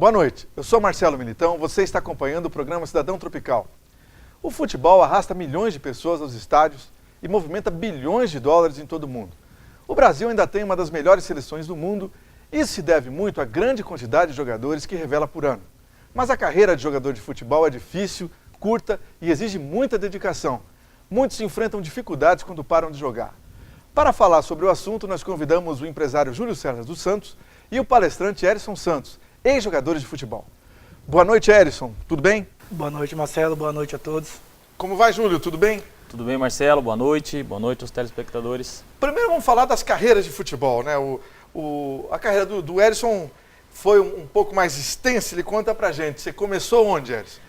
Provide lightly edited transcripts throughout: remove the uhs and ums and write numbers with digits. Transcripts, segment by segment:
Boa noite, eu sou Marcelo Militão, você está acompanhando o programa Cidadão Tropical. O futebol arrasta milhões de pessoas aos estádios e movimenta bilhões de dólares em todo o mundo. O Brasil ainda tem uma das melhores seleções do mundo. Isso se deve muito à grande quantidade de jogadores que revela por ano. Mas a carreira de jogador de futebol é difícil, curta e exige muita dedicação. Muitos enfrentam dificuldades quando param de jogar. Para falar sobre o assunto, nós convidamos o empresário Júlio César dos Santos e o palestrante Erison Santos, ex-jogadores de futebol. Boa noite, Erison. Tudo bem? Boa noite, Marcelo. Boa noite a todos. Como vai, Júlio? Tudo bem? Tudo bem, Marcelo? Boa noite. Boa noite aos telespectadores. Primeiro vamos falar das carreiras de futebol, né? A carreira do Erison foi um pouco mais extensa. Ele conta pra gente. Você começou onde, Erison?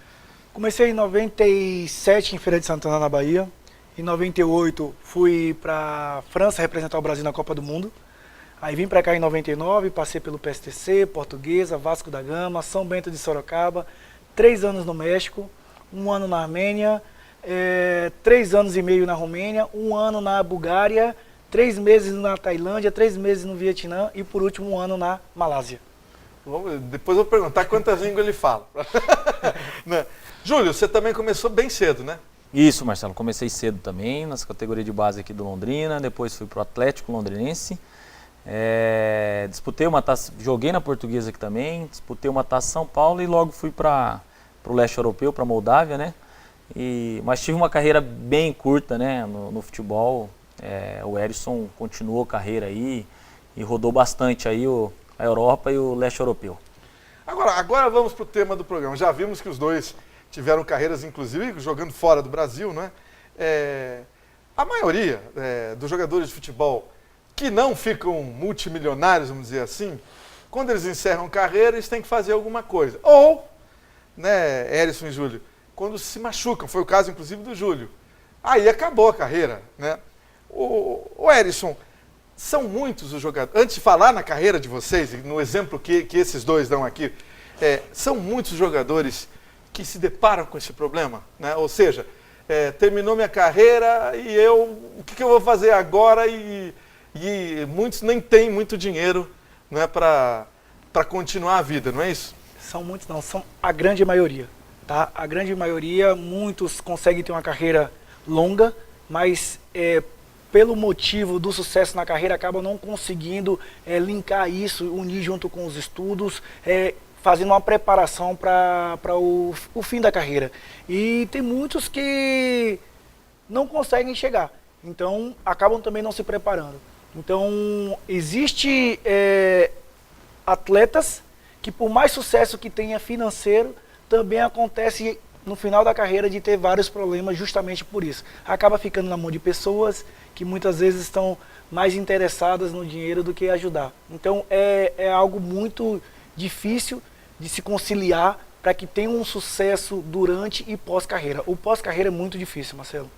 Comecei em 97 em Feira de Santana, na Bahia. Em 98 fui para França representar o Brasil na Copa do Mundo. Aí vim para cá em 99, passei pelo PSTC, Portuguesa, Vasco da Gama, São Bento de Sorocaba, 3 anos no México, 1 ano na Armênia, 3 anos e meio na Romênia, 1 ano na Bulgária, 3 meses na Tailândia, 3 meses no Vietnã e por último 1 ano na Malásia. Depois eu vou perguntar quantas línguas ele fala. Júlio, você também começou bem cedo, né? Isso, Marcelo. Comecei cedo também, nas categorias de base aqui do Londrina, depois fui para o Atlético Londrinense. Disputei uma taça, joguei na Portuguesa aqui também, disputei uma taça São Paulo e logo fui para o leste europeu, para Moldávia, né? Mas tive uma carreira bem curta, né, no futebol. O Erison continuou a carreira aí e rodou bastante aí a Europa e o leste europeu. Agora vamos para o tema do programa. Já vimos que os dois tiveram carreiras, inclusive, jogando fora do Brasil, né? A maioria dos jogadores de futebol que não ficam multimilionários, vamos dizer assim, quando eles encerram carreira, eles têm que fazer alguma coisa. Ou, né, Erison e Júlio, quando se machucam, foi o caso, inclusive, do Júlio. Aí acabou a carreira, né? O Erison, são muitos os jogadores, antes de falar na carreira de vocês, no exemplo que esses dois dão aqui, são muitos jogadores que se deparam com esse problema, né? Ou seja, terminou minha carreira e o que eu vou fazer agora? E muitos nem têm muito dinheiro, né, para continuar a vida, não é isso? São muitos não, são a grande maioria, tá? A grande maioria, muitos conseguem ter uma carreira longa, mas pelo motivo do sucesso na carreira acabam não conseguindo linkar isso, unir junto com os estudos, fazendo uma preparação para o fim da carreira. E tem muitos que não conseguem chegar, então acabam também não se preparando. Então, existe atletas que, por mais sucesso que tenha financeiro, também acontece no final da carreira de ter vários problemas justamente por isso. Acaba ficando na mão de pessoas que muitas vezes estão mais interessadas no dinheiro do que ajudar. Então, é algo muito difícil de se conciliar para que tenha um sucesso durante e pós-carreira. O pós-carreira é muito difícil, Marcelo.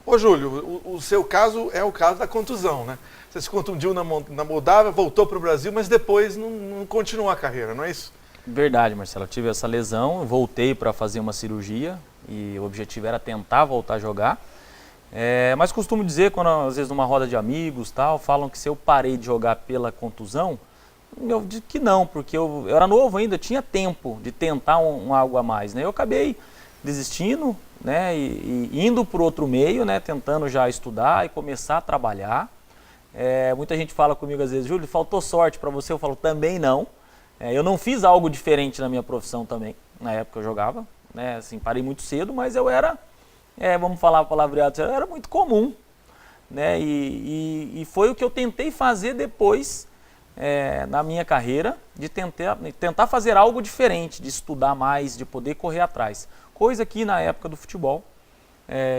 Ô Júlio, o seu caso é o caso da contusão, né? Você se contundiu na Moldávia, voltou para o Brasil, mas depois não continuou a carreira, não é isso? Verdade, Marcelo. Eu tive essa lesão, voltei para fazer uma cirurgia e o objetivo era tentar voltar a jogar. Mas costumo dizer, quando às vezes numa roda de amigos tal, falam que se eu parei de jogar pela contusão, eu digo que não, porque eu era novo ainda, tinha tempo de tentar algo a mais, né? Eu acabei desistindo, né, e indo por outro meio, né, tentando já estudar e começar a trabalhar. Muita gente fala comigo às vezes, Júlio, faltou sorte para você? Eu falo, também não. Eu não fiz algo diferente na minha profissão também, na época eu jogava, né, assim, parei muito cedo, mas eu era, vamos falar palavreado, eu era muito comum, né, e foi o que eu tentei fazer depois, na minha carreira, de tentar fazer algo diferente, de estudar mais, de poder correr atrás. Coisa que na época do futebol,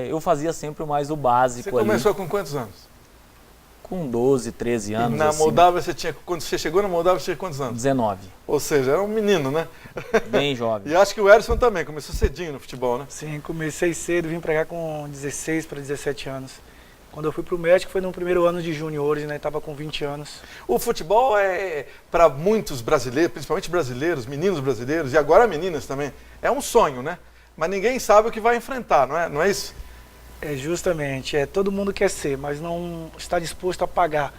eu fazia sempre mais o básico. Você começou com quantos anos? Com 12, 13 anos. E na assim. Moldávia, quando você chegou na Moldávia, você tinha quantos anos? 19. Ou seja, era um menino, né? Bem jovem. E acho que o Erison também, começou cedinho no futebol, né? Sim, comecei cedo, vim para cá com 16 para 17 anos. Quando eu fui para o México foi no primeiro ano de juniores, né? Estava com 20 anos. O futebol para muitos brasileiros, principalmente brasileiros, meninos brasileiros, e agora meninas também, é um sonho, né? Mas ninguém sabe o que vai enfrentar, não é isso? Justamente, todo mundo quer ser, mas não está disposto a pagar.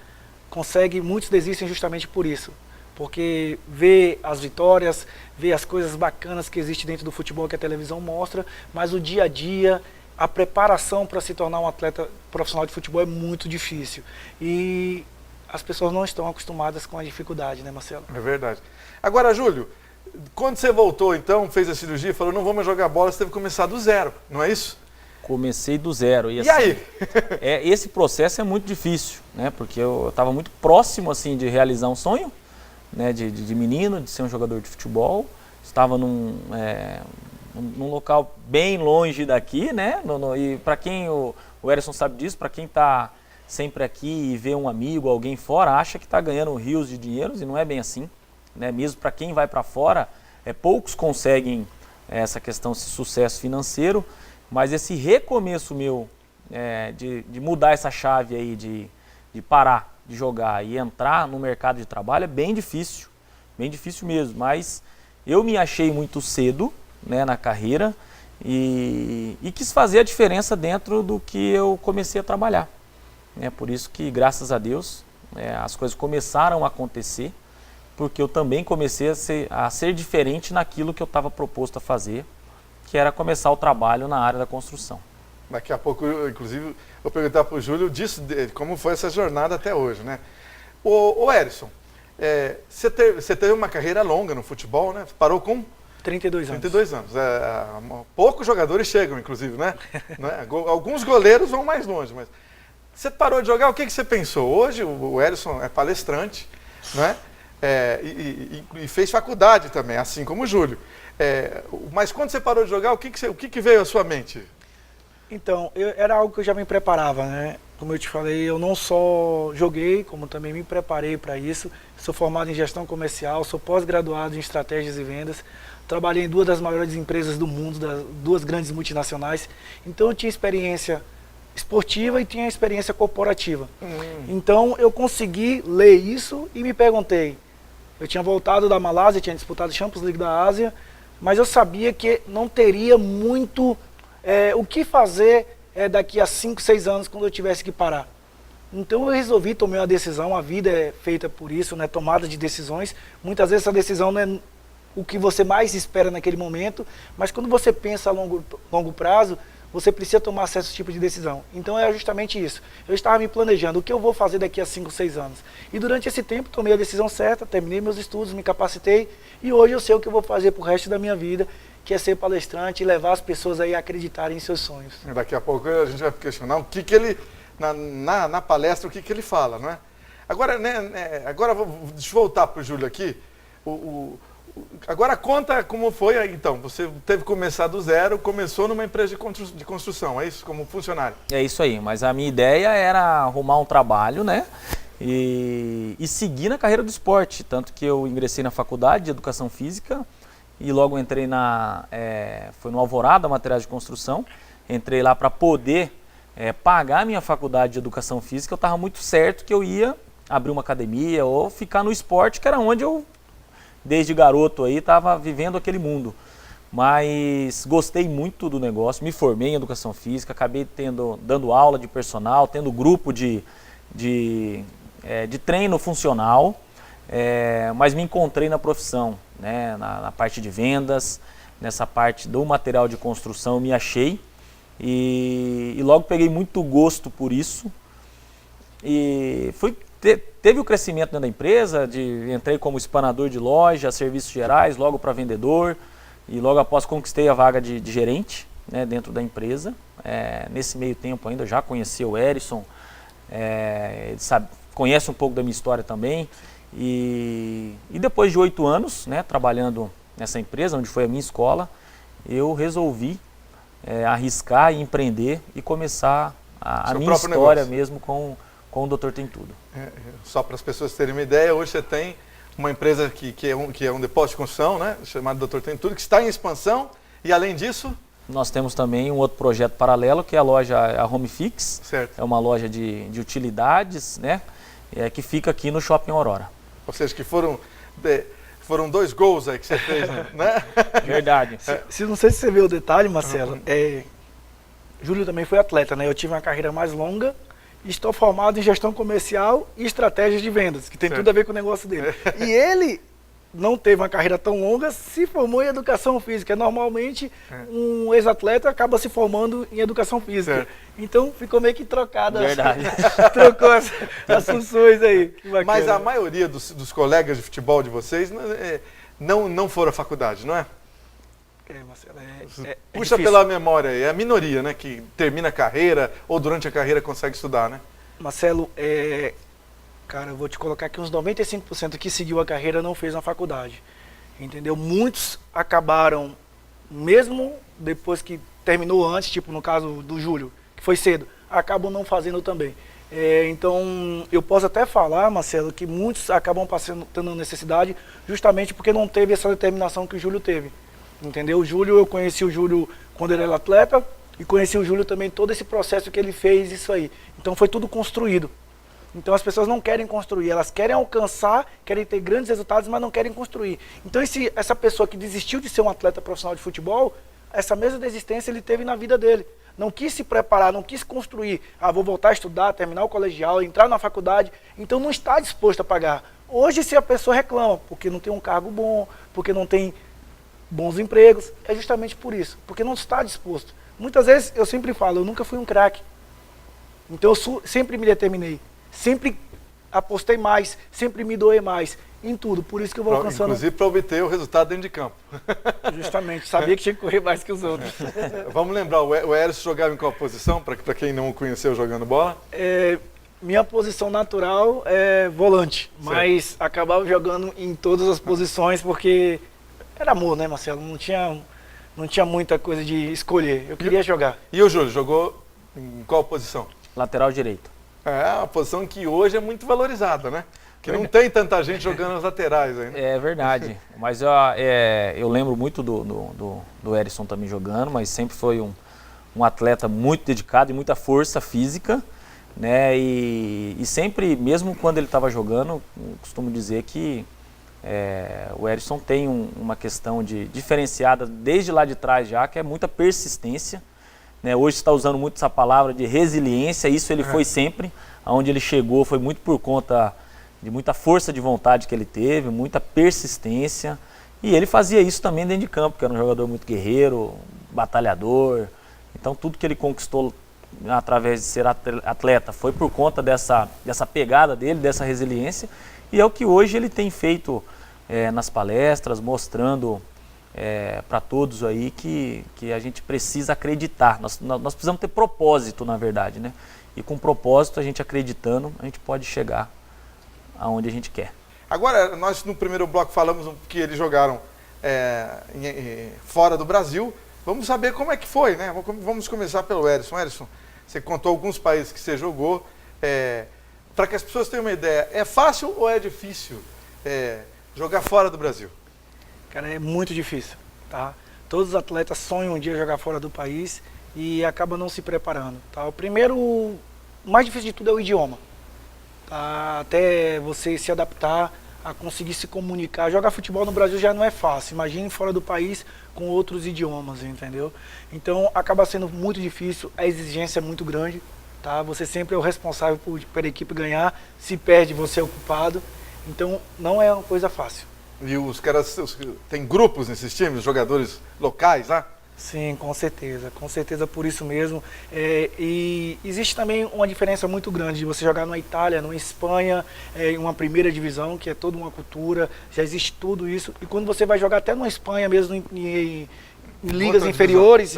Muitos desistem justamente por isso. porque vê as vitórias, vê as coisas bacanas que existem dentro do futebol que a televisão mostra, mas o dia a dia, a preparação para se tornar um atleta profissional de futebol é muito difícil. E as pessoas não estão acostumadas com a dificuldade, né, Marcelo? É verdade. Agora, Júlio, quando você voltou, então, fez a cirurgia e falou, não vou mais jogar bola, você teve que começar do zero, não é isso? Comecei do zero. E assim, aí? Esse processo é muito difícil, né? Porque eu estava muito próximo assim, de realizar um sonho, né? de menino, de ser um jogador de futebol. Estava num local bem longe daqui, né? E para quem, o Erisson sabe disso, para quem está sempre aqui e vê um amigo, alguém fora, acha que está ganhando rios de dinheiro e não é bem assim. Né? Mesmo para quem vai para fora, poucos conseguem essa questão, esse sucesso financeiro, mas esse recomeço meu de mudar essa chave aí, de parar de jogar e entrar no mercado de trabalho é bem difícil mesmo, mas eu me achei muito cedo, né, na carreira e quis fazer a diferença dentro do que eu comecei a trabalhar. É por isso que, graças a Deus, as coisas começaram a acontecer, porque eu também comecei a ser diferente naquilo que eu estava proposto a fazer, que era começar o trabalho na área da construção. Daqui a pouco, inclusive, vou perguntar para o Júlio disso, como foi essa jornada até hoje, né? Ô Erisson, você teve uma carreira longa no futebol, né? Parou com 32 anos. 32 anos. Poucos jogadores chegam, inclusive, né? Alguns goleiros vão mais longe, mas você parou de jogar, o que você pensou? Hoje o Erisson é palestrante, né? E fez faculdade também, assim como o Júlio. Mas quando você parou de jogar, o que veio à sua mente? Então, era algo que eu já me preparava, né? Como eu te falei, eu não só joguei, como também me preparei para isso. Sou formado em gestão comercial, sou pós-graduado em estratégias e vendas. Trabalhei em duas das maiores empresas do mundo, duas grandes multinacionais. Então, eu tinha experiência esportiva e tinha experiência corporativa. Então, eu consegui ler isso e me perguntei. Eu tinha voltado da Malásia, tinha disputado a Champions League da Ásia, mas eu sabia que não teria muito o que fazer daqui a 5, 6 anos, quando eu tivesse que parar. Então eu resolvi, tomei uma decisão, a vida é feita por isso, né? Tomada de decisões. Muitas vezes essa decisão não é o que você mais espera naquele momento, mas quando você pensa a longo prazo, você precisa tomar certo tipo de decisão. Então é justamente isso. Eu estava me planejando o que eu vou fazer daqui a 5, 6 anos. E durante esse tempo tomei a decisão certa, terminei meus estudos, me capacitei e hoje eu sei o que eu vou fazer pro resto da minha vida, que é ser palestrante e levar as pessoas aí a acreditarem em seus sonhos. Daqui a pouco a gente vai questionar o que ele, na palestra, o que ele fala, não é? Agora, agora deixa eu voltar para o Júlio aqui. Agora conta como foi, então, você teve que começar do zero, começou numa empresa de construção, é isso, como funcionário? É isso aí, mas a minha ideia era arrumar um trabalho, né, e seguir na carreira do esporte, tanto que eu ingressei na faculdade de Educação Física e logo entrei foi no Alvorada, Materiais de Construção, entrei lá para poder pagar a minha faculdade de Educação Física. Eu estava muito certo que eu ia abrir uma academia ou ficar no esporte, que era onde eu, desde garoto aí, estava vivendo aquele mundo. Mas gostei muito do negócio, me formei em Educação Física, acabei dando aula de personal, tendo grupo de treino funcional, mas me encontrei na profissão, né, na parte de vendas, nessa parte do material de construção, eu me achei e logo peguei muito gosto por isso e teve o crescimento dentro da empresa, entrei como espanador de loja, serviços gerais, logo para vendedor e logo após conquistei a vaga de gerente, né, dentro da empresa. Nesse meio tempo ainda já conheci o Erisson, ele conhece um pouco da minha história também e depois de 8 anos, né, trabalhando nessa empresa, onde foi a minha escola, eu resolvi arriscar e empreender e começar a minha história mesmo com o Dr. Tem Tudo. Só para as pessoas terem uma ideia, hoje você tem uma empresa que é um depósito de construção, né, chamado Dr. Tem Tudo, que está em expansão e além disso... Nós temos também um outro projeto paralelo, que é a Home Fix. Certo. É uma loja de utilidades, né, que fica aqui no Shopping Aurora. Ou seja, que foram 2 gols aí que você fez, né? Verdade. Não sei se você viu o detalhe, Marcelo, Júlio também foi atleta, né? Eu tive uma carreira mais longa, estou formado em gestão comercial e estratégias de vendas, que tem Certo. tudo a ver com o negócio dele. E ele não teve uma carreira tão longa, se formou em educação física. Normalmente, um ex-atleta acaba se formando em educação física. Certo. Então, ficou meio que trocada. Verdade. Trocou as funções aí. Que bacana. Mas a maioria dos colegas de futebol de vocês não foram à faculdade, não é? Marcelo, Puxa difícil. pela memória aí, é a minoria, né? Que termina a carreira ou durante a carreira consegue estudar, né? Marcelo, cara, eu vou te colocar aqui uns 95% que seguiu a carreira não fez na faculdade, entendeu? Muitos acabaram, mesmo depois que terminou antes, tipo no caso do Júlio, que foi cedo, acabam não fazendo também. Então, eu posso até falar, Marcelo, que muitos acabam tendo necessidade justamente porque não teve essa determinação que o Júlio teve, entendeu? O Júlio, eu conheci o Júlio quando ele era atleta e conheci o Júlio também todo esse processo que ele fez, isso aí. Então, foi tudo construído. Então as pessoas não querem construir, elas querem alcançar, querem ter grandes resultados, mas não querem construir. Então essa pessoa que desistiu de ser um atleta profissional de futebol, essa mesma desistência ele teve na vida dele. Não quis se preparar, não quis construir. Vou voltar a estudar, terminar o colegial, entrar na faculdade. Então não está disposto a pagar. Hoje se a pessoa reclama, porque não tem um cargo bom, porque não tem bons empregos, é justamente por isso, porque não está disposto. Muitas vezes eu sempre falo, eu nunca fui um craque. Então eu sempre me determinei. Sempre apostei mais, sempre me doei mais em tudo. Por isso que eu vou alcançando. Inclusive para obter o resultado dentro de campo. Justamente, sabia que tinha que correr mais que os outros. Vamos lembrar, o Erisson jogava em qual posição, para quem não o conheceu jogando bola? Minha posição natural é volante, mas acabava jogando em todas as posições porque era amor, né, Marcelo? Não tinha muita coisa de escolher, eu queria jogar. E o Júlio, jogou em qual posição? Lateral direito. É uma posição que hoje é muito valorizada, né? Que não tem tanta gente jogando nas laterais ainda. É verdade. Mas eu lembro muito do Erisson também jogando, mas sempre foi um atleta muito dedicado e muita força física, né? E sempre, mesmo quando ele estava jogando, eu costumo dizer que o Erisson tem uma questão diferenciada desde lá de trás já, que é muita persistência. Né, hoje está usando muito essa palavra de resiliência, isso ele foi sempre, aonde ele chegou foi muito por conta de muita força de vontade que ele teve, muita persistência, e ele fazia isso também dentro de campo, que era um jogador muito guerreiro, batalhador, então tudo que ele conquistou através de ser atleta foi por conta dessa pegada dele, dessa resiliência, e é o que hoje ele tem feito nas palestras, mostrando para todos aí que a gente precisa acreditar, nós precisamos ter propósito, na verdade, né? E com propósito, a gente acreditando, a gente pode chegar aonde a gente quer. Agora, nós no primeiro bloco falamos que eles jogaram fora do Brasil, vamos saber como é que foi, né? Vamos começar pelo Erisson. Erisson, você contou alguns países que você jogou, para que as pessoas tenham uma ideia, é fácil ou é difícil jogar fora do Brasil? Cara, é muito difícil, tá? Todos os atletas sonham um dia jogar fora do país e acabam não se preparando, tá? O mais difícil de tudo é o idioma, tá? Até você se adaptar a conseguir se comunicar. Jogar futebol no Brasil já não é fácil, imagine fora do país com outros idiomas, entendeu? Então acaba sendo muito difícil, a exigência é muito grande, tá? Você sempre é o responsável por a equipe ganhar, se perde você é o culpado, então não é uma coisa fácil. E os caras, tem grupos nesses times, jogadores locais lá? Sim, com certeza por isso mesmo. E existe também uma diferença muito grande de você jogar na Itália, na Espanha, em uma primeira divisão, que é toda uma cultura, já existe tudo isso. E quando você vai jogar até na Espanha mesmo, em ligas inferiores,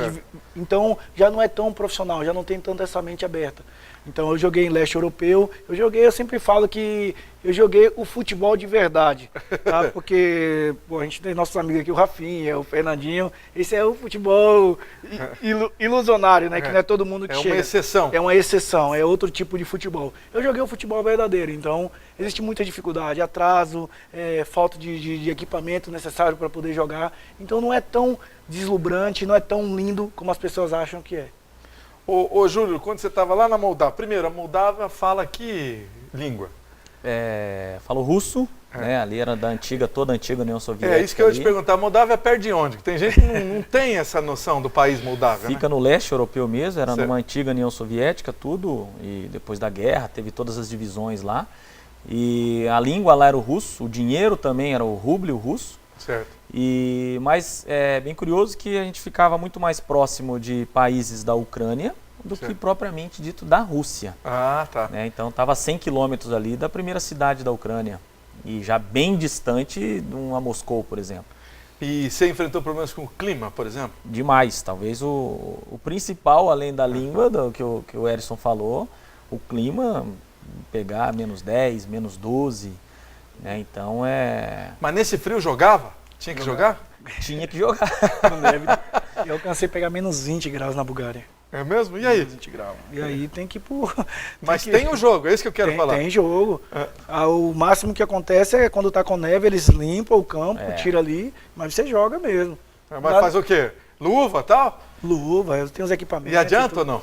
então já não é tão profissional, já não tem tanta essa mente aberta. Então eu joguei em leste europeu, eu sempre falo que eu joguei o futebol de verdade, tá? Porque a gente tem nossos amigos aqui, o Rafinha, o Fernandinho, esse é o futebol ilusionário, né? Que não é todo mundo que chega. É uma exceção. É uma exceção, é outro tipo de futebol. Eu joguei o futebol verdadeiro, então existe muita dificuldade, atraso, falta de equipamento necessário para poder jogar, então não é tão deslumbrante, não é tão lindo como as pessoas acham que é. Ô Júlio, quando você estava lá na Moldávia, primeiro, a Moldávia fala que língua? Falo russo, né? Ali era toda a antiga União Soviética. É isso que eu ia te ali. perguntar. A Moldávia perde onde? Tem gente que não tem essa noção do país Moldávia, Fica né? no leste europeu mesmo, era Certo. numa antiga União Soviética, tudo, e depois da guerra teve todas as divisões lá. E a língua lá era o russo, o dinheiro também era o ruble, o russo. Certo. Mas é bem curioso que a gente ficava muito mais próximo de países da Ucrânia do Certo. que propriamente dito da Rússia. Ah, tá. Né? Então estava a 100 quilômetros ali da primeira cidade da Ucrânia. E já bem distante de uma Moscou, por exemplo. E você enfrentou problemas com o clima, por exemplo? Demais. Talvez o principal, além da língua, que o Erison falou, o clima, pegar menos 10, menos 12. Né? Então Mas nesse frio jogava? Tinha que jogar? tinha que jogar. Não deve. Eu alcancei a pegar menos 20 graus na Bulgária. É mesmo? E aí? Menos 20 graus. E aí tem que ir por... Mas tem o jogo, é isso que eu quero falar. Tem jogo. É. O máximo que acontece é quando tá com neve, eles limpam o campo, tira ali, mas você joga mesmo. Mas faz o quê? Luva e tal? Luva, tem os equipamentos. E adianta ou não?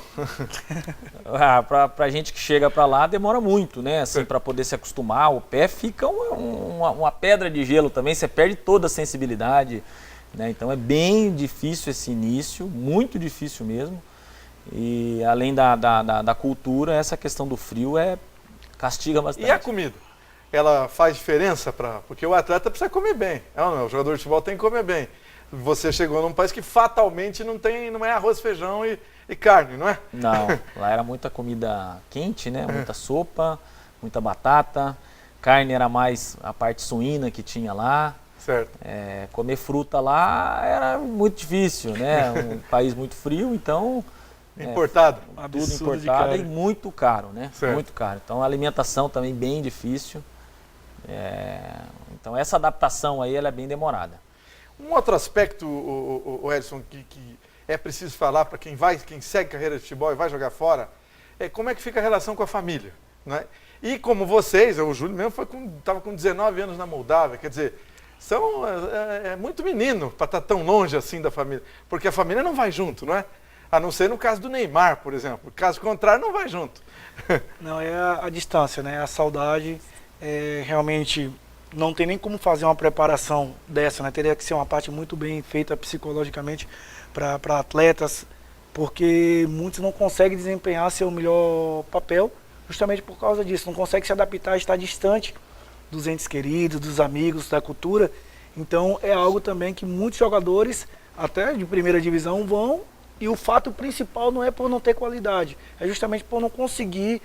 Pra gente que chega pra lá demora muito, né? Assim, para poder se acostumar, o pé fica uma pedra de gelo também, você perde toda a sensibilidade, né? Então é bem difícil esse início, muito difícil mesmo. E além da cultura, essa questão do frio castiga bastante. E a comida? Ela faz diferença porque o atleta precisa comer bem. Não, o jogador de futebol tem que comer bem. Você chegou num país que fatalmente não é arroz, feijão e carne, não é? Não, lá era muita comida quente, né? Muita sopa, muita batata. Carne era mais a parte suína que tinha lá. Certo. Comer fruta lá era muito difícil, né? Um país muito frio, então... Importado. Tudo Absurdo de importado caro. e muito caro, né? Certo. Muito caro. Então a alimentação também bem difícil. Então essa adaptação aí ela é bem demorada. Um outro aspecto, o Edson, que é preciso falar para quem segue carreira de futebol e vai jogar fora, é como é que fica a relação com a família, né? E como vocês, o Júlio mesmo estava com 19 anos na Moldávia, quer dizer, é muito menino para estar tão longe assim da família, porque a família não vai junto, não é? A não ser no caso do Neymar, por exemplo. Caso contrário, não vai junto. Não, é a distância, né? A saudade, realmente não tem nem como fazer uma preparação dessa, né? Teria que ser uma parte muito bem feita psicologicamente para atletas, porque muitos não conseguem desempenhar seu melhor papel justamente por causa disso. Não conseguem se adaptar, estar distante dos entes queridos, dos amigos, da cultura. Então é algo também que muitos jogadores, até de primeira divisão, vão. E o fato principal não é por não ter qualidade, é justamente por não conseguir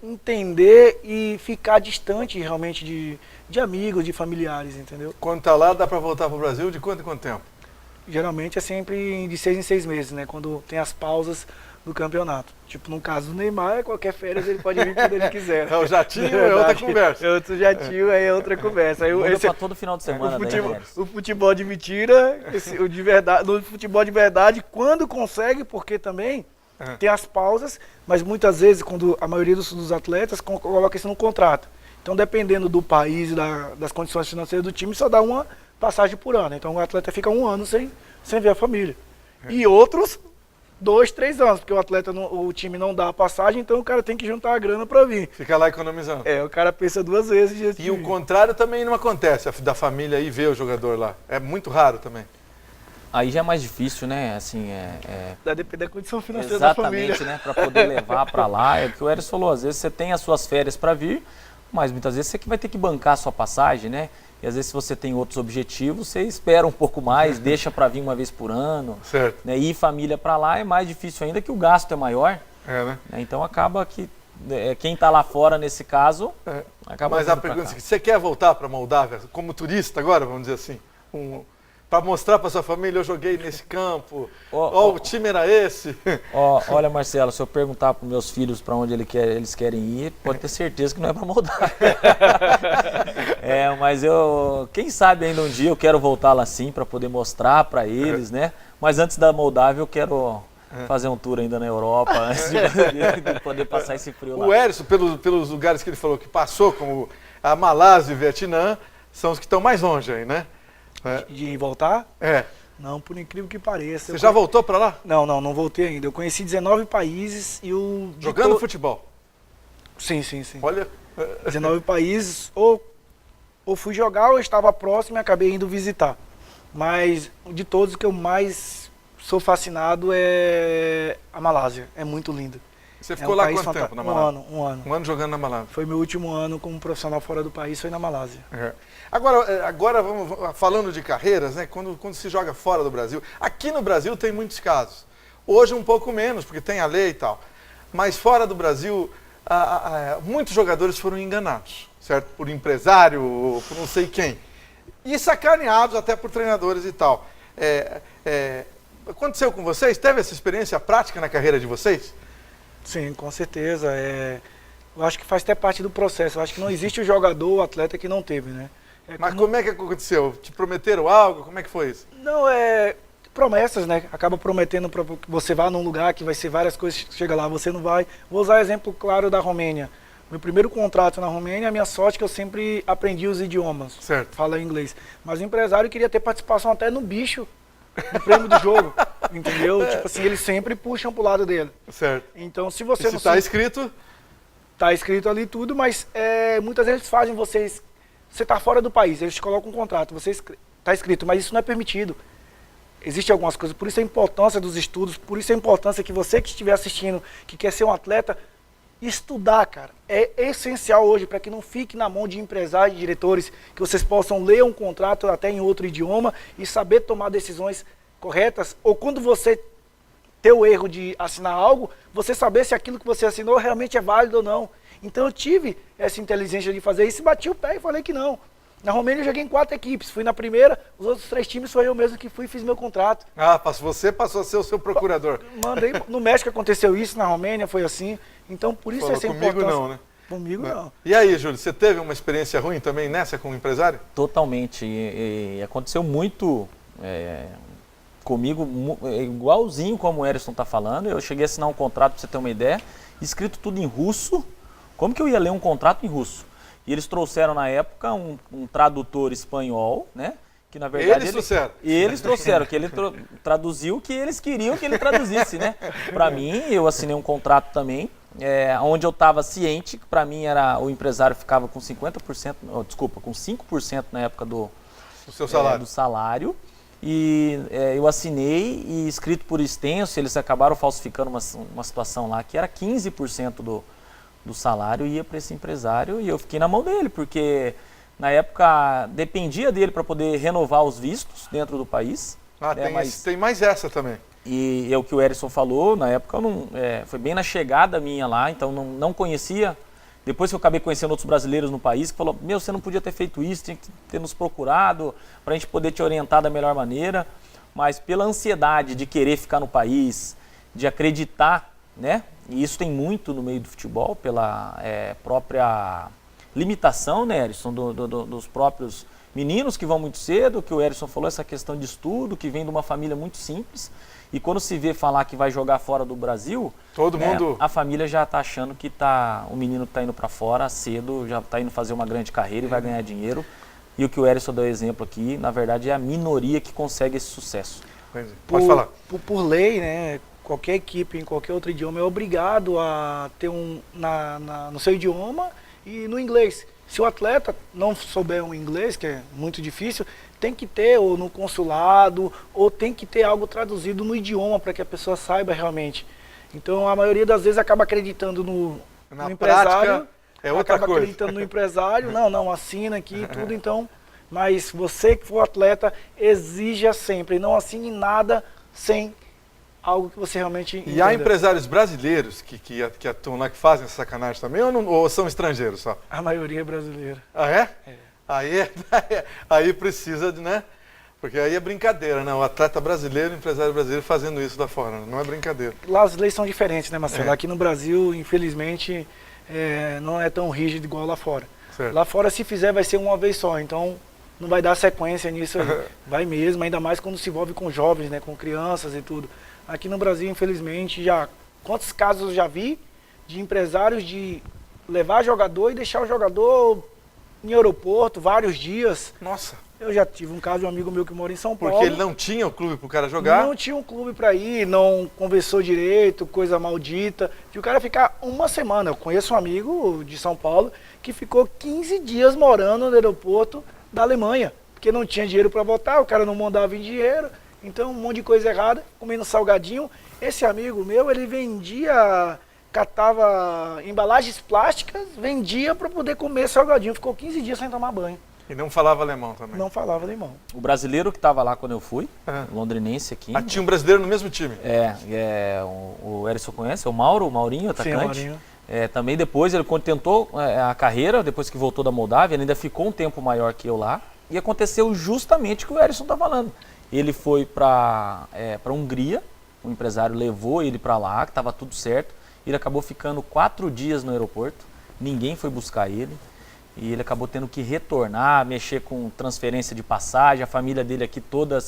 entender e ficar distante realmente de amigos, de familiares, entendeu? Quando está lá, dá para voltar para o Brasil de quanto em quanto tempo? Geralmente é sempre de 6 em 6 meses, né? Quando tem as pausas do campeonato. Tipo, no caso do Neymar, qualquer férias ele pode vir quando ele quiser. É o jatinho, é outra conversa. É outro jatinho, aí é outra conversa. Aí, Muda pra todo final de semana, o futebol de mentira, o de verdade, no futebol de verdade, quando consegue, porque também tem as pausas, mas muitas vezes, quando a maioria dos atletas coloca isso no contrato. Então, dependendo do país e das condições financeiras do time, só dá uma passagem por ano. Então, o atleta fica 1 ano sem ver a família. E outros 2, 3 anos, porque o time não dá a passagem, então o cara tem que juntar a grana para vir. Fica lá economizando. O cara pensa 2 vezes. E o contrário também não acontece, da família ir ver o jogador lá. É muito raro também. Aí já é mais difícil, né? Assim, Depende da condição financeira da família. Exatamente, né? Para poder levar para lá. É o que o Eris falou, às vezes você tem as suas férias para vir, mas muitas vezes você que vai ter que bancar a sua passagem, né? E às vezes se você tem outros objetivos, você espera um pouco mais, deixa para vir uma vez por ano. Certo. Né? Ir família para lá é mais difícil ainda, que o gasto é maior. Né? Então acaba que quem está lá fora nesse caso, acaba. Mas a pergunta é: você quer voltar para a Moldávia como turista agora, vamos dizer assim? Para mostrar para sua família, eu joguei nesse campo, o time era esse. Olha, Marcelo, se eu perguntar para meus filhos para onde eles querem ir, pode ter certeza que não é para Moldávia. Mas quem sabe ainda um dia eu quero voltar lá sim para poder mostrar para eles, né? Mas antes da Moldávia eu quero fazer um tour ainda na Europa, antes de poder passar esse frio lá. O Erison, pelos lugares que ele falou que passou, como a Malásia e o Vietnã, são os que estão mais longe aí, né? De voltar? É. Não, por incrível que pareça. Você já voltou para lá? Não voltei ainda. Eu conheci 19 países e Jogando futebol? Sim. Olha. 19 países, ou ou fui jogar ou estava próximo e acabei indo visitar. Mas de todos, o que eu mais sou fascinado é a Malásia. É muito lindo. Você É ficou um lá país quanto tempo na Malásia? Um ano. Um ano jogando na Malásia. Foi meu último ano como profissional fora do país, foi na Malásia. É. Agora vamos falando de carreiras, né? Quando se joga fora do Brasil. Aqui no Brasil tem muitos casos. Hoje um pouco menos, porque tem a lei e tal. Mas fora do Brasil, muitos jogadores foram enganados, certo? Por empresário, ou por não sei quem. E sacaneados até por treinadores e tal. Aconteceu com vocês? Teve essa experiência prática na carreira de vocês? Sim, com certeza. Eu acho que faz até parte do processo. Eu acho que não existe o jogador, o atleta que não teve, né? Mas como é que aconteceu? Te prometeram algo? Como é que foi isso? Não, promessas, né? Acaba prometendo para que você vá num lugar que vai ser várias coisas, chega lá, você não vai. Vou usar o exemplo claro da Romênia. Meu primeiro contrato na Romênia, a minha sorte é que eu sempre aprendi os idiomas. Certo. Fala inglês. Mas o empresário queria ter participação até no bicho, no prêmio do jogo. Entendeu? Tipo assim, eles sempre puxam pro lado dele. Certo. Então, se você E se está escrito... Tá escrito ali tudo, mas muitas vezes eles fazem você tá fora do país, eles te colocam um contrato, tá escrito, mas isso não é permitido. Existem algumas coisas, por isso a importância dos estudos, por isso a importância que você que estiver assistindo, que quer ser um atleta, estudar, cara. É essencial hoje para que não fique na mão de empresários e diretores, que vocês possam ler um contrato até em outro idioma e saber tomar decisões corretas, ou quando você ter o erro de assinar algo, você saber se aquilo que você assinou realmente é válido ou não. Então eu tive essa inteligência de fazer isso e bati o pé e falei que não. Na Romênia eu joguei em 4 equipes, fui na primeira, os outros 3 times foi eu mesmo que fui e fiz meu contrato. Você passou a ser o seu procurador. Mandei, no México aconteceu isso, na Romênia foi assim, então por isso essa comigo importância. não, né? Comigo não. E aí, Júlio, você teve uma experiência ruim também nessa com o empresário? Totalmente. E aconteceu muito comigo, igualzinho como o Erisson está falando. Eu cheguei a assinar um contrato, para você ter uma ideia, escrito tudo em russo. Como que eu ia ler um contrato em russo? E eles trouxeram na época um tradutor espanhol, né? Que na verdade eles trouxeram, que ele traduziu o que eles queriam que ele traduzisse, né? Para mim, eu assinei um contrato também, onde eu estava ciente que para mim o empresário ficava com 50%, com 5% na época do seu salário. Do salário. E eu assinei e escrito por extenso, eles acabaram falsificando uma situação lá que era 15% do salário ia para esse empresário e eu fiquei na mão dele, porque na época dependia dele para poder renovar os vistos dentro do país. Tem mais essa também. E é o que o Erisson falou, na época foi bem na chegada minha lá, então não conhecia. Depois que eu acabei conhecendo outros brasileiros no país, que falou, você não podia ter feito isso, tinha que ter nos procurado para a gente poder te orientar da melhor maneira. Mas pela ansiedade de querer ficar no país, de acreditar, né? E isso tem muito no meio do futebol, pela própria limitação, né, Erisson, dos próprios meninos que vão muito cedo, que o Erisson falou, essa questão de estudo, que vem de uma família muito simples. E quando se vê falar que vai jogar fora do Brasil, a família já está achando que o menino está indo para fora cedo, já está indo fazer uma grande carreira e vai ganhar dinheiro. E o que o Erisson deu exemplo aqui, na verdade, é a minoria que consegue esse sucesso. Pode falar. Por lei, né? Qualquer equipe em qualquer outro idioma é obrigado a ter no seu idioma e no inglês. Se o atleta não souber um inglês, que é muito difícil, tem que ter ou no consulado, ou tem que ter algo traduzido no idioma para que a pessoa saiba realmente. Então a maioria das vezes acaba acreditando no empresário. Acreditando no empresário, não, assina aqui e tudo, então. Mas você que for atleta, exija sempre, não assine nada sem algo que você realmente entenda. E há empresários brasileiros que atuam lá, que fazem essa sacanagem também, ou são estrangeiros só? A maioria é brasileira. Ah, é? Aí precisa de, né? Porque aí é brincadeira, né? O atleta brasileiro, o empresário brasileiro fazendo isso lá fora, não é brincadeira. Lá as leis são diferentes, né, Marcelo? Aqui no Brasil, infelizmente, não é tão rígido igual lá fora. Certo. Lá fora, se fizer, vai ser uma vez só, então não vai dar sequência nisso aí. Vai mesmo, ainda mais quando se envolve com jovens, né, com crianças e tudo. Aqui no Brasil, infelizmente, quantos casos eu já vi de empresários de levar jogador e deixar o jogador em aeroporto, vários dias. Nossa, Eu já tive um caso de um amigo meu que mora em São Paulo. porque ele não tinha o clube pro cara jogar. Não tinha um clube para ir, não conversou direito, coisa maldita. E o cara ficar uma semana. Eu conheço um amigo de São Paulo que ficou 15 dias morando no aeroporto da Alemanha, porque não tinha dinheiro para voltar, o cara não mandava em dinheiro, então um monte de coisa errada, comendo salgadinho. Esse amigo meu, ele vendia, catava embalagens plásticas, vendia para poder comer salgadinho. Ficou 15 dias sem tomar banho. E não falava alemão também. Não falava alemão. O brasileiro que estava lá quando eu fui, londrinense aqui. Ah, tinha um brasileiro no mesmo time. O Erison conhece, o Maurinho, atacante. Sim, Maurinho. Também depois ele tentou a carreira, depois que voltou da Moldávia, ele ainda ficou um tempo maior que eu lá. E aconteceu justamente o que o Erison está falando. Ele foi para a Hungria, o empresário levou ele para lá, que estava tudo certo. Ele acabou ficando 4 dias no aeroporto, ninguém foi buscar ele. E ele acabou tendo que retornar, mexer com transferência de passagem, a família dele aqui toda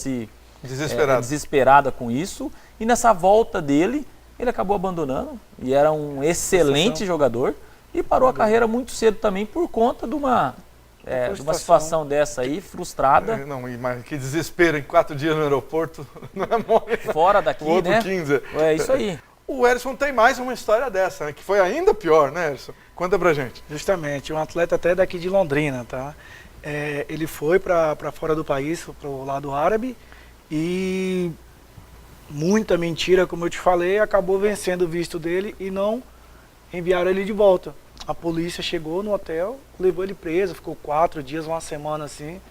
desesperada com isso. E nessa volta dele, ele acabou abandonando. E era um excelente jogador. E parou a carreira muito cedo também por conta de uma situação dessa aí, frustrada. Não, mas que desespero, em 4 dias no aeroporto, não é mole. Fora daqui, O outro né? 15. É isso aí. O Erison tem mais uma história dessa, né? Que foi ainda pior, né, Erison? Conta pra gente. Justamente, um atleta até daqui de Londrina, tá? Ele foi para fora do país, para o lado árabe, e muita mentira, como eu te falei, acabou vencendo o visto dele e não enviaram ele de volta. A polícia chegou no hotel, levou ele preso, ficou 4 dias, uma semana assim,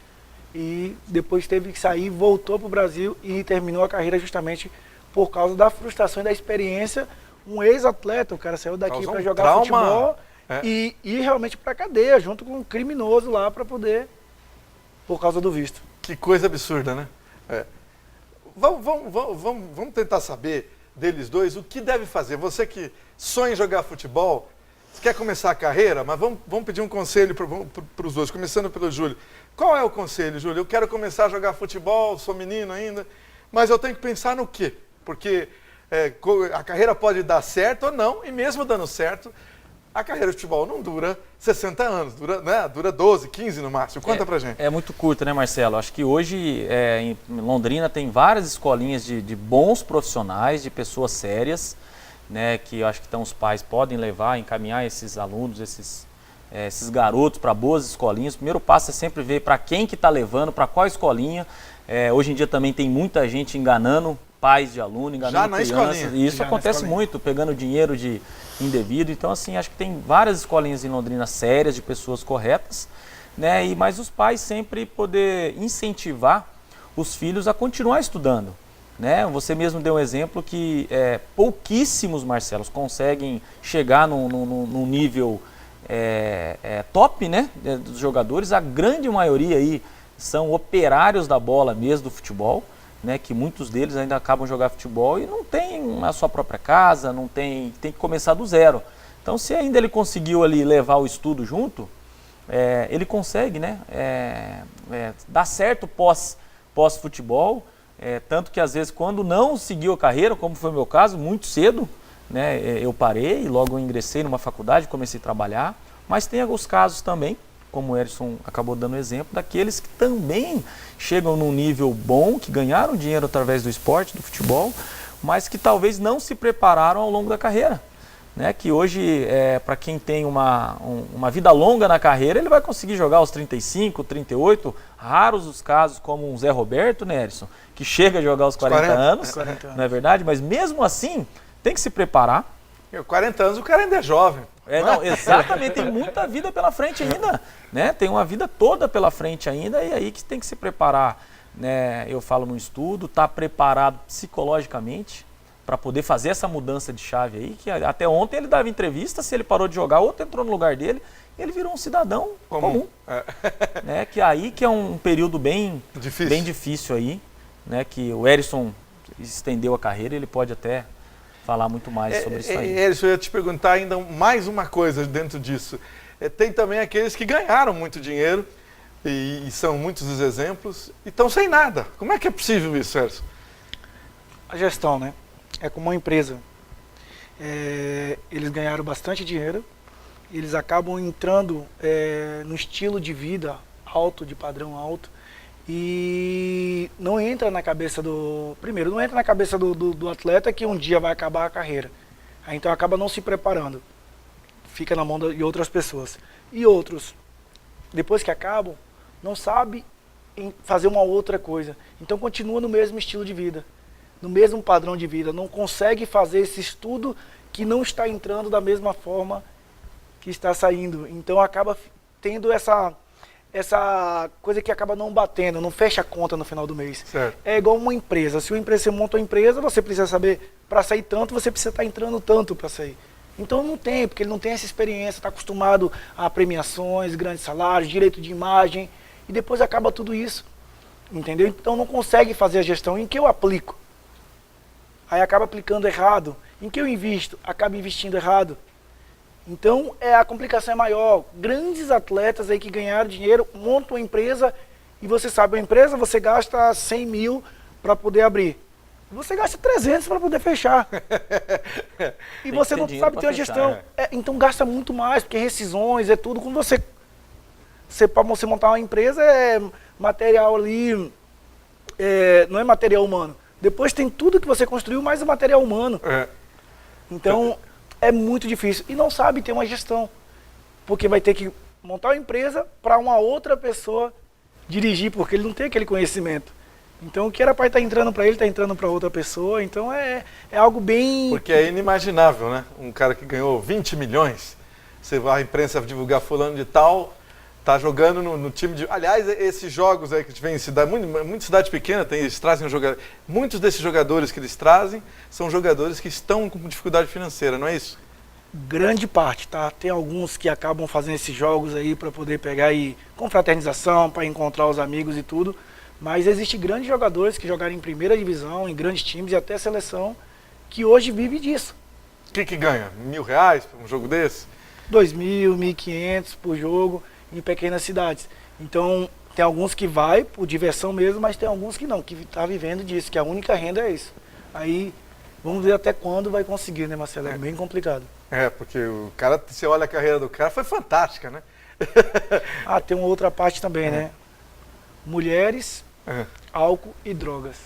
e depois teve que sair, voltou para o Brasil e terminou a carreira justamente por causa da frustração e da experiência. Um ex-atleta, o cara saiu daqui para jogar trauma. futebol e ir realmente para a cadeia, junto com um criminoso lá para poder, por causa do visto. Que coisa absurda, né? Vamos tentar saber deles dois o que deve fazer. Você que sonha em jogar futebol, você quer começar a carreira, mas vamos pedir um conselho para os dois, começando pelo Júlio. Qual é o conselho, Júlio? Eu quero começar a jogar futebol, sou menino ainda, mas eu tenho que pensar no quê? Porque a carreira pode dar certo ou não, e mesmo dando certo, a carreira de futebol não dura 60 anos, dura 12, 15 no máximo. Conta pra gente. É muito curta, né, Marcelo? Acho que hoje em Londrina tem várias escolinhas de bons profissionais, de pessoas sérias, né, que eu acho que os pais podem levar, encaminhar esses alunos, esses garotos para boas escolinhas. O primeiro passo é sempre ver para quem que está levando, para qual escolinha. Hoje em dia também tem muita gente enganando pais de aluno, enganando crianças. E isso acontece muito, pegando dinheiro de indevido. Então, assim, acho que tem várias escolinhas em Londrina sérias, de pessoas corretas, né? Mas os pais sempre poder incentivar os filhos a continuar estudando, né? Você mesmo deu um exemplo que pouquíssimos, Marcelos, conseguem chegar num nível top, né, dos jogadores. A grande maioria aí são operários da bola mesmo, do futebol, né, que muitos deles ainda acabam de jogar futebol e não tem a sua própria casa, tem que começar do zero. Então, se ainda ele conseguiu ali levar o estudo junto, ele consegue, né, dar certo pós-futebol, tanto que às vezes quando não seguiu a carreira, como foi o meu caso, muito cedo, né, eu parei e logo eu ingressei numa faculdade, comecei a trabalhar, mas tem alguns casos também, como o Erison acabou dando exemplo, daqueles que também chegam num nível bom, que ganharam dinheiro através do esporte, do futebol, mas que talvez não se prepararam ao longo da carreira. Né? Que hoje, para quem tem uma vida longa na carreira, ele vai conseguir jogar aos 35, 38, raros os casos como um Zé Roberto, né, Erison, que chega a jogar aos 40 anos, 40 anos, não é verdade? Mas mesmo assim, tem que se preparar. 40 anos o cara ainda é jovem. Não, exatamente, tem muita vida pela frente ainda, né? Tem uma vida toda pela frente ainda e aí que tem que se preparar, né? Eu falo no estudo, tá preparado psicologicamente para poder fazer essa mudança de chave aí, que até ontem ele dava entrevista, se ele parou de jogar, outro entrou no lugar dele, ele virou um cidadão comum. Né? Que aí que é um período bem difícil aí, né? Que o Erison estendeu a carreira, ele pode até falar muito mais sobre isso aí. Erison, eu ia te perguntar ainda mais uma coisa dentro disso. Tem também aqueles que ganharam muito dinheiro, e são muitos os exemplos, e estão sem nada. Como é que é possível isso, Erison? A gestão, né? É como uma empresa. Eles ganharam bastante dinheiro eles acabam entrando no estilo de vida alto, de padrão alto, e não entra na cabeça primeiro, não entra na cabeça do atleta que um dia vai acabar a carreira. Aí, então acaba não se preparando, fica na mão de outras pessoas. E outros, depois que acabam, não sabe fazer uma outra coisa. Então continua no mesmo estilo de vida, no mesmo padrão de vida, não consegue fazer esse estudo que não está entrando da mesma forma que está saindo. Então acaba tendo essa coisa que acaba não batendo, não fecha a conta no final do mês. Certo. É igual uma empresa. Se você monta uma empresa, você precisa saber, para sair tanto, você precisa estar entrando tanto para sair. Então não tem, porque ele não tem essa experiência, está acostumado a premiações, grandes salários, direito de imagem, e depois acaba tudo isso. Entendeu? Então não consegue fazer a gestão. Em que eu aplico? Aí acaba aplicando errado. Em que eu invisto? Acaba investindo errado. Então a complicação é maior. Grandes atletas aí que ganharam dinheiro, montam uma empresa, e você sabe, a empresa você gasta 100 mil para poder abrir. Você gasta 300 para poder fechar. E você não sabe ter uma gestão. Então gasta muito mais, porque rescisões, é tudo. Quando para você montar uma empresa, é material ali, não é material humano. Depois tem tudo que você construiu, mais o material humano. Então é muito difícil. E não sabe ter uma gestão. Porque vai ter que montar uma empresa para uma outra pessoa dirigir, porque ele não tem aquele conhecimento. Então o que era para estar entrando para ele, está entrando para outra pessoa. Então é algo bem... Porque é inimaginável, né? Um cara que ganhou 20 milhões, você vai à imprensa divulgar fulano de tal, tá jogando no time de... Aliás, esses jogos aí que a gente vê em cidade, muita cidade pequena, eles trazem jogadores. Muitos desses jogadores que eles trazem são jogadores que estão com dificuldade financeira, não é isso? Grande parte, tá? Tem alguns que acabam fazendo esses jogos aí para poder pegar e confraternização, para encontrar os amigos e tudo. Mas existem grandes jogadores que jogaram em primeira divisão, em grandes times e até seleção, que hoje vivem disso. O que ganha? R$1.000 por um jogo desse? 2.000, 1.500 por jogo em pequenas cidades. Então, tem alguns que vai por diversão mesmo, mas tem alguns que não, que está vivendo disso, que a única renda é isso. Aí, vamos ver até quando vai conseguir, né, Marcelo? É bem complicado. Porque o cara, você olha a carreira do cara, foi fantástica, né? Tem uma outra parte também, né? Mulheres, álcool e drogas.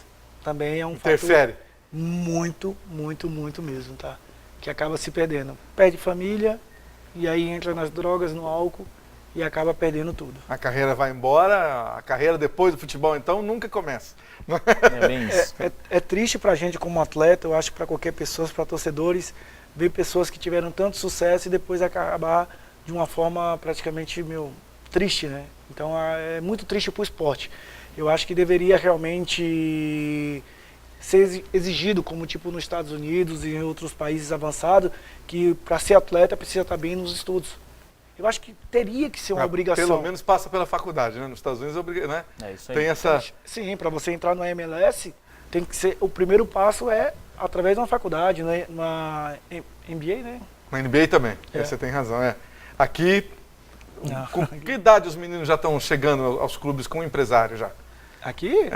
Também é um Interfere. fator muito, muito, muito mesmo, tá? Que acaba se perdendo. Perde família, e aí entra nas drogas, no álcool, e acaba perdendo tudo. A carreira vai embora, a carreira depois do futebol, então, nunca começa. É bem isso. É triste pra gente como atleta, eu acho que pra qualquer pessoa, pra torcedores, ver pessoas que tiveram tanto sucesso e depois acabar de uma forma praticamente, triste, né? Então é muito triste pro esporte. Eu acho que deveria realmente ser exigido, como tipo nos Estados Unidos e em outros países avançados, que para ser atleta precisa estar bem nos estudos. Eu acho que teria que ser uma obrigação. Pelo menos passa pela faculdade, né? Nos Estados Unidos né? É isso aí. Tem essa... Sim, para você entrar no MLS, tem que ser, o primeiro passo é através de uma faculdade, né? Na NBA, né? Na NBA também, você tem razão. Aqui, com que idade os meninos já estão chegando aos clubes como empresário já? Aqui?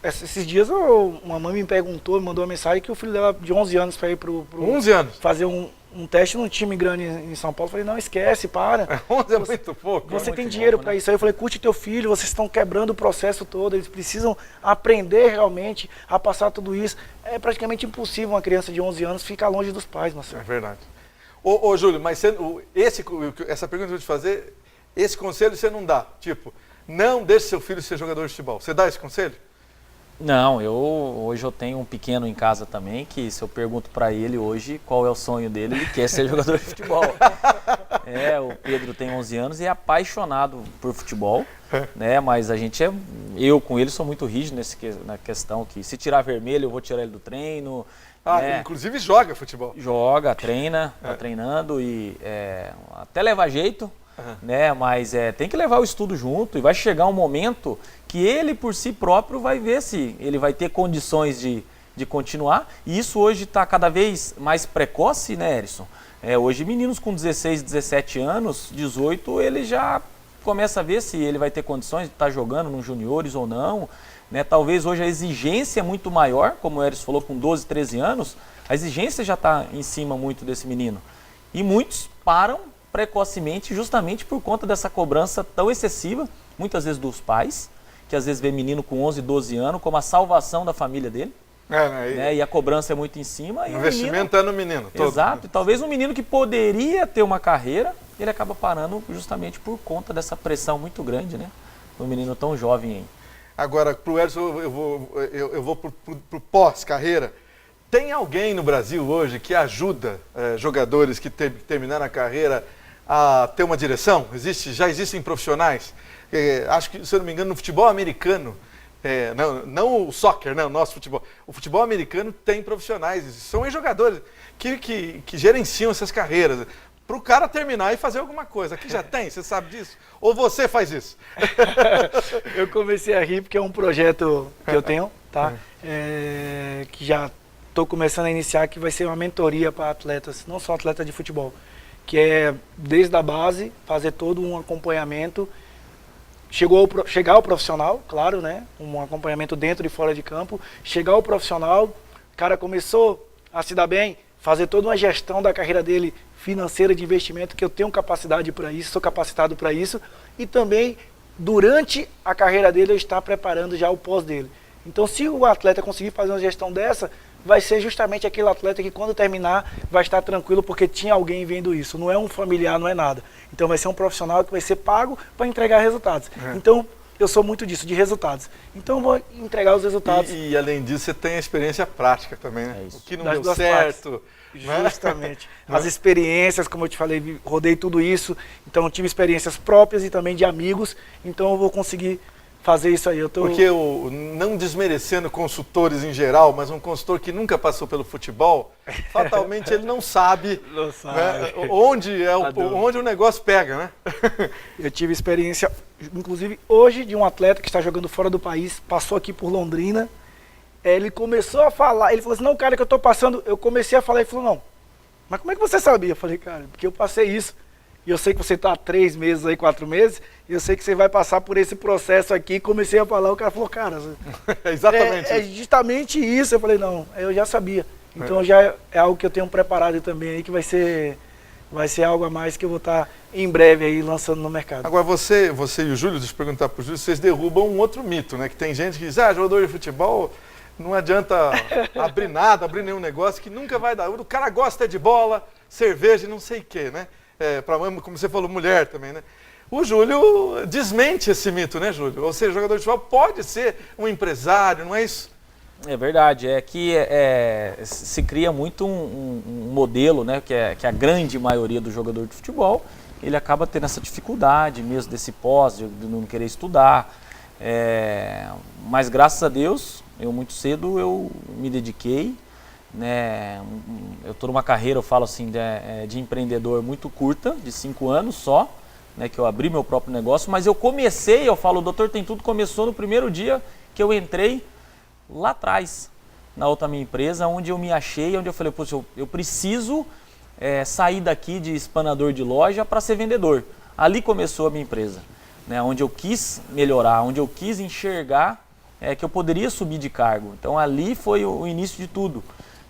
Esses dias uma mãe me perguntou, me mandou uma mensagem que o filho dela de 11 anos para ir 11 anos? Fazer um teste num time grande em São Paulo. Eu falei, não, esquece, para. 11 é muito pouco. Você tem dinheiro para isso. Aí eu falei, curte teu filho, vocês estão quebrando o processo todo, eles precisam aprender realmente a passar tudo isso. É praticamente impossível uma criança de 11 anos ficar longe dos pais, Marcelo. É verdade. Ô Júlio, mas essa pergunta que eu vou te fazer, esse conselho você não dá? Tipo, não deixe seu filho ser jogador de futebol. Você dá esse conselho? Não, hoje eu tenho um pequeno em casa também, que se eu pergunto para ele hoje qual é o sonho dele, ele quer ser jogador de futebol. O Pedro tem 11 anos e é apaixonado por futebol, né? Mas eu com ele sou muito rígido na questão que se tirar vermelho eu vou tirar ele do treino. Né? Inclusive joga futebol. Joga, treina, tá treinando e até leva jeito. Né? Mas tem que levar o estudo junto e vai chegar um momento que ele por si próprio vai ver se ele vai ter condições de continuar. E isso hoje está cada vez mais precoce, né, Erison? Hoje meninos com 16, 17 anos, 18, ele já começa a ver se ele vai ter condições de estar jogando nos juniores ou não. Né? Talvez hoje a exigência é muito maior, como o Erison falou, com 12, 13 anos, a exigência já está em cima muito desse menino. E muitos param precocemente justamente por conta dessa cobrança tão excessiva, muitas vezes dos pais, que às vezes vê menino com 11, 12 anos como a salvação da família dele. Né? E a cobrança é muito em cima. O investimento é no menino. Todo. Exato. E talvez um menino que poderia ter uma carreira, ele acaba parando justamente por conta dessa pressão muito grande, né? Um menino tão jovem aí. Agora, para o Edson, eu vou para o pós-carreira. Tem alguém no Brasil hoje que ajuda jogadores que terminaram a carreira a ter uma direção? Já existem profissionais? Acho que, se eu não me engano, no futebol americano, não o soccer, né, o nosso futebol. O futebol americano tem profissionais, são jogadores que gerenciam essas carreiras. Para o cara terminar e fazer alguma coisa. Aqui já tem, você sabe disso? Ou você faz isso? Eu comecei a rir porque é um projeto que eu tenho, tá? Que já estou começando a iniciar, que vai ser uma mentoria para atletas, não só atletas de futebol, que é desde a base, fazer todo um acompanhamento, chegar ao profissional, claro, né? Um acompanhamento dentro e fora de campo, chegar ao profissional, o cara começou a se dar bem, fazer toda uma gestão da carreira dele financeira, de investimento, que eu tenho capacidade para isso, sou capacitado para isso, e também durante a carreira dele eu estar preparando já o pós dele. Então, se o atleta conseguir fazer uma gestão dessa, vai ser justamente aquele atleta que quando terminar vai estar tranquilo porque tinha alguém vendo isso. Não é um familiar, não é nada. Então vai ser um profissional que vai ser pago para entregar resultados. Então eu sou muito disso, de resultados. Então eu vou entregar os resultados. E além disso, você tem a experiência prática também, né? É isso. O que não Das deu duas certo. partes. Justamente. As experiências, como eu te falei, rodei tudo isso. Então tive experiências próprias e também de amigos. Então eu vou conseguir fazer isso aí. Porque não desmerecendo consultores em geral, mas um consultor que nunca passou pelo futebol, fatalmente ele não sabe, né, onde o negócio pega, né? Eu tive experiência, inclusive hoje, de um atleta que está jogando fora do país, passou aqui por Londrina. Ele começou a falar, ele falou assim, não, cara, que eu tô passando, eu comecei a falar, ele falou, não, mas como é que você sabia? Eu falei, cara, porque eu passei isso, e eu sei que você está há 3 meses aí, 4 meses, e eu sei que você vai passar por esse processo aqui, comecei a falar, o cara falou, cara, exatamente é justamente isso, eu falei, não, eu já sabia, então já é algo que eu tenho preparado também aí, que vai ser algo a mais que eu vou estar em breve aí lançando no mercado. Agora você e o Júlio, deixa eu perguntar para o Júlio, vocês derrubam um outro mito, né? Que tem gente que diz, jogador de futebol não adianta abrir nenhum negócio que nunca vai dar. O cara gosta de bola, cerveja e não sei o quê, né? Como você falou, mulher também, né? O Júlio desmente esse mito, né, Júlio? Ou seja, o jogador de futebol pode ser um empresário, não é isso? É verdade, é que se cria muito um modelo, né, que a grande maioria do jogador de futebol, ele acaba tendo essa dificuldade mesmo desse pós, de não querer estudar, mas graças a Deus, eu muito cedo eu me dediquei, né, eu estou numa carreira, eu falo assim, de empreendedor muito curta, de 5 anos só, né, que eu abri meu próprio negócio, mas eu falo, o Doutor Tem Tudo começou no primeiro dia que eu entrei lá atrás, na outra minha empresa, onde eu me achei, onde eu falei, poxa, eu preciso sair daqui de espanador de loja para ser vendedor. Ali começou a minha empresa, né, onde eu quis melhorar, onde eu quis enxergar que eu poderia subir de cargo. Então ali foi o início de tudo,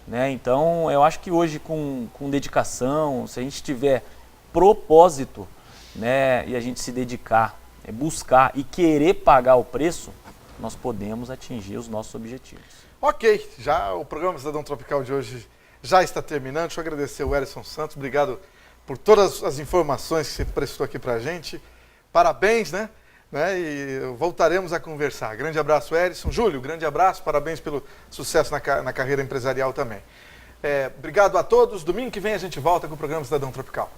né? Então eu acho que hoje com dedicação, se a gente tiver propósito, né, e a gente se dedicar, buscar e querer pagar o preço, nós podemos atingir os nossos objetivos. Ok, já o programa Cidadão Tropical de hoje já está terminando. Deixa eu agradecer o Erisson Santos, obrigado por todas as informações que você prestou aqui pra gente. Parabéns, né? E voltaremos a conversar. Grande abraço, Erisson. Júlio, grande abraço, parabéns pelo sucesso na carreira empresarial também. Obrigado a todos. Domingo que vem a gente volta com o programa Cidadão Tropical.